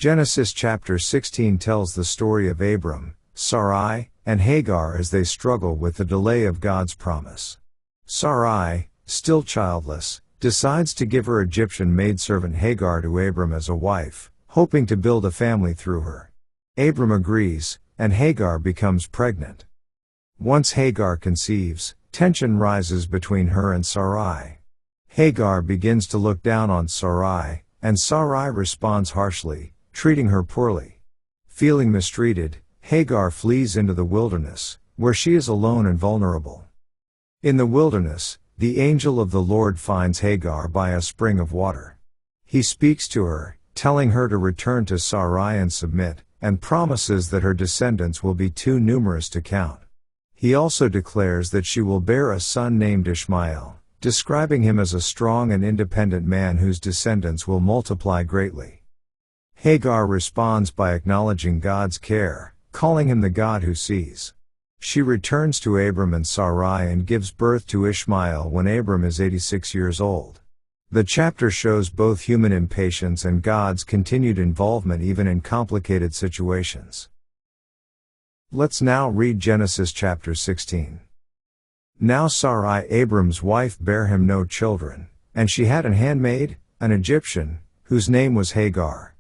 Genesis chapter 16 tells the story of Abram, Sarai, and Hagar as they struggle with the delay of God's promise. Sarai, still childless, decides to give her Egyptian maidservant Hagar to Abram as a wife, hoping to build a family through her. Abram agrees, and Hagar becomes pregnant. Once Hagar conceives, tension rises between her and Sarai. Hagar begins to look down on Sarai, and Sarai responds harshly, treating her poorly. Feeling mistreated, Hagar flees into the wilderness, where she is alone and vulnerable. In the wilderness, the angel of the Lord finds Hagar by a spring of water. He speaks to her, telling her to return to Sarai and submit, and promises that her descendants will be too numerous to count. He also declares that she will bear a son named Ishmael, describing him as a strong and independent man whose descendants will multiply greatly. Hagar responds by acknowledging God's care, calling him the God who sees. She returns to Abram and Sarai and gives birth to Ishmael when Abram is 86 years old. The chapter shows both human impatience and God's continued involvement even in complicated situations. Let's now read Genesis chapter 16. Now Sarai Abram's wife bare him no children, and she had an handmaid, an Egyptian, whose name was Hagar.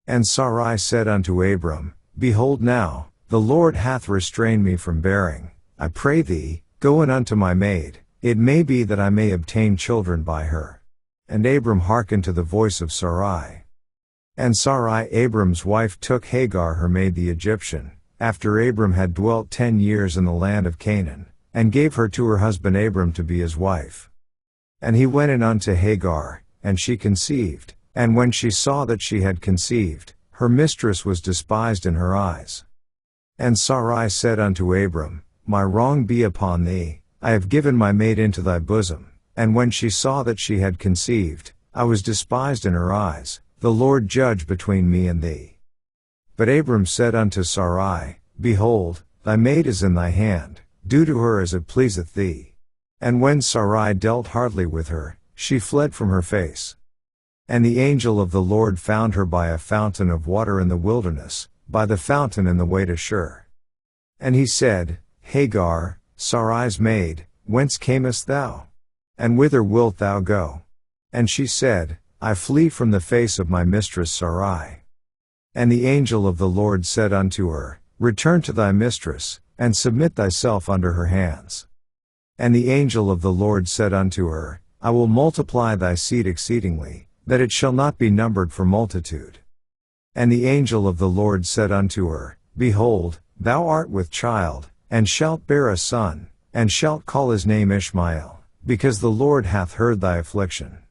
And Sarai said unto Abram, Behold now, the Lord hath restrained me from bearing. I pray thee, go in unto my maid, it may be that I may obtain children by her. And Abram hearkened to the voice of Sarai. And Sarai Abram's wife took Hagar her maid the Egyptian, after Abram had dwelt 10 years in the land of Canaan, and gave her to her husband Abram to be his wife. And he went in unto Hagar, and she conceived, and when she saw that she had conceived, her mistress was despised in her eyes. And Sarai said unto Abram, My wrong be upon thee, I have given my maid into thy bosom. And when she saw that she had conceived, I was despised in her eyes, the Lord judge between me and thee. But Abram said unto Sarai, Behold, thy maid is in thy hand, do to her as it pleaseth thee. And when Sarai dealt hardly with her, she fled from her face. And the angel of the Lord found her by a fountain of water in the wilderness, by the fountain in the way to Shur. And he said, Hagar, Sarai's maid, whence camest thou? And whither wilt thou go? And she said, I flee from the face of my mistress Sarai. And the angel of the Lord said unto her, Return to thy mistress, and submit thyself under her hands. And the angel of the Lord said unto her, I will multiply thy seed exceedingly, that it shall not be numbered for multitude. And the angel of the Lord said unto her, Behold, thou art with child, and shalt bear a son, and shalt call his name Ishmael, because the Lord hath heard thy affliction.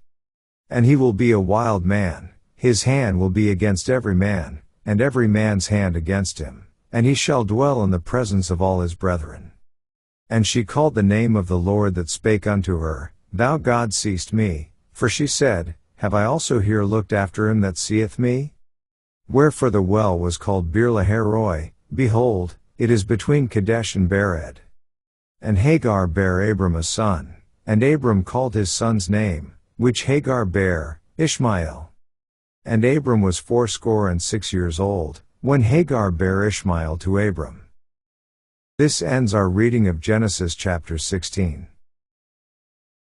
And he will be a wild man, his hand will be against every man, and every man's hand against him, and he shall dwell in the presence of all his brethren. And she called the name of the Lord that spake unto her, Thou God seest me, for she said, Have I also here looked after him that seeth me? Wherefore the well was called Beer-lahai-roi, behold, it is between Kadesh and Bered. And Hagar bare Abram a son, and Abram called his son's name, which Hagar bare, Ishmael. And Abram was 86 years old, when Hagar bare Ishmael to Abram. This ends our reading of Genesis chapter 16.